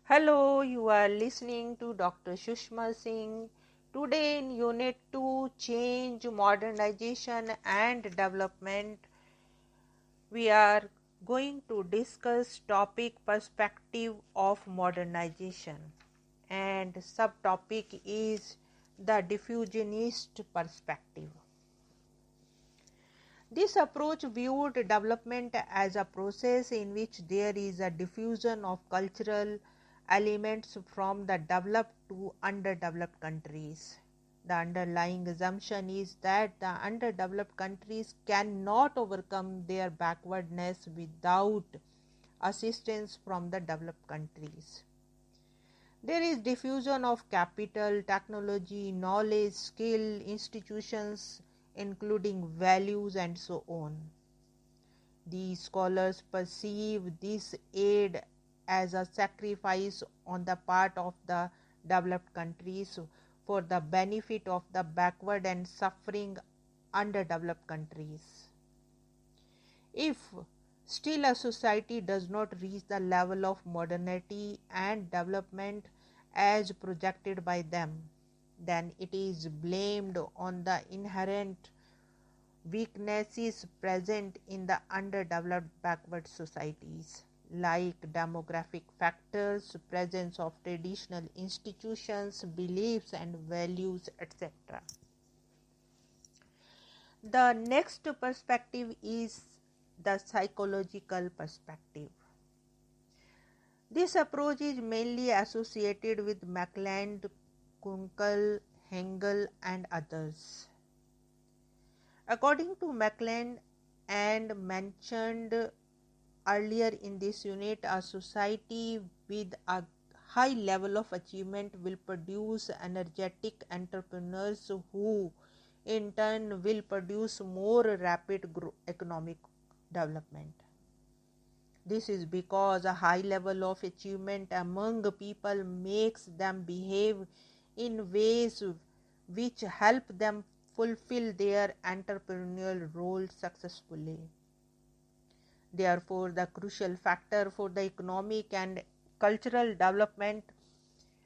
Hello, you are listening to Dr. Sushma Singh. Today in Unit 2, Change, Modernization and Development, we are going to discuss topic perspective of modernization, and subtopic is the diffusionist perspective. This approach viewed development as a process in which there is a diffusion of cultural elements from the developed to underdeveloped countries. The underlying assumption is that the underdeveloped countries cannot overcome their backwardness without assistance from the developed countries. There is diffusion of capital, technology, knowledge, skill, institutions, including values, and so on. These scholars perceive this aid as a sacrifice on the part of the developed countries for the benefit of the backward and suffering underdeveloped countries. If still a society does not reach the level of modernity and development as projected by them, then it is blamed on the inherent weaknesses present in the underdeveloped backward societies, like demographic factors, presence of traditional institutions, beliefs and values, etc. The next perspective is the psychological perspective. This approach is mainly associated with Mackland, Kunkel, Hengel and others. According to Mackland and mentioned earlier in this unit, a society with a high level of achievement will produce energetic entrepreneurs who in turn will produce more rapid economic development. This is because a high level of achievement among people makes them behave in ways which help them fulfill their entrepreneurial role successfully. Therefore, the crucial factor for the economic and cultural development,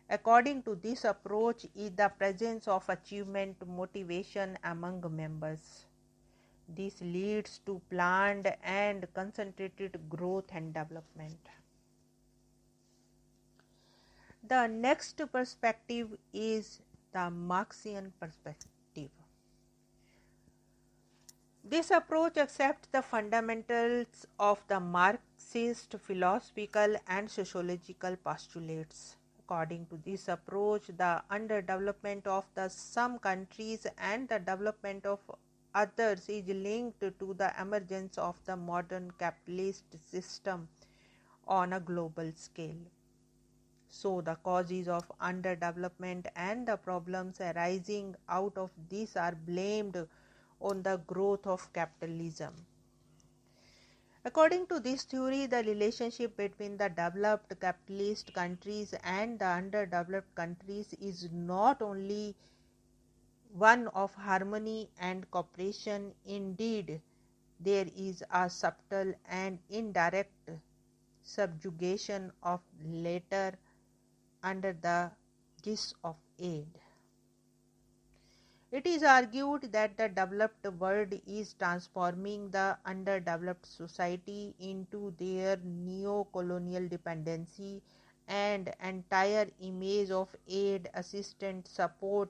according to this approach, is the presence of achievement motivation among members. This leads to planned and concentrated growth and development. The next perspective is the Marxian perspective. This approach accepts the fundamentals of the Marxist philosophical and sociological postulates. According to this approach, the underdevelopment of some countries and the development of others is linked to the emergence of the modern capitalist system on a global scale. So, the causes of underdevelopment and the problems arising out of this are blamed on the growth of capitalism. According to this theory, the relationship between the developed capitalist countries and the underdeveloped countries is not only one of harmony and cooperation. Indeed, there is a subtle and indirect subjugation of latter under the guise of aid. It is argued that the developed world is transforming the underdeveloped society into their neo-colonial dependency and entire image of aid, assistance, support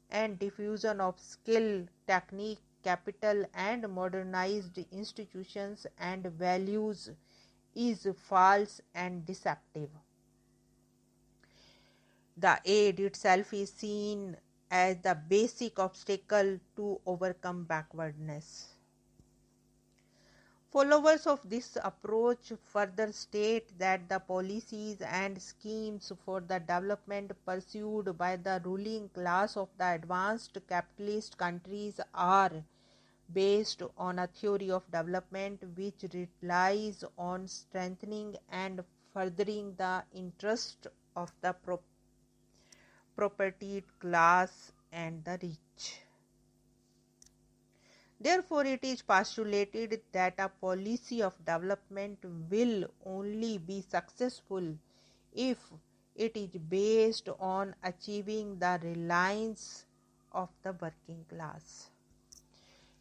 and diffusion of skill, technique, capital and modernized institutions and values is false and deceptive. The aid itself is seen as the basic obstacle to overcome backwardness. Followers of this approach further state that the policies and schemes for the development pursued by the ruling class of the advanced capitalist countries are based on a theory of development which relies on strengthening and furthering the interest of the propertied class and the rich. Therefore, it is postulated that a policy of development will only be successful if it is based on achieving the reliance of the working class.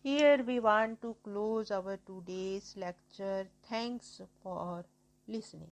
Here we want to close our today's lecture. Thanks for listening.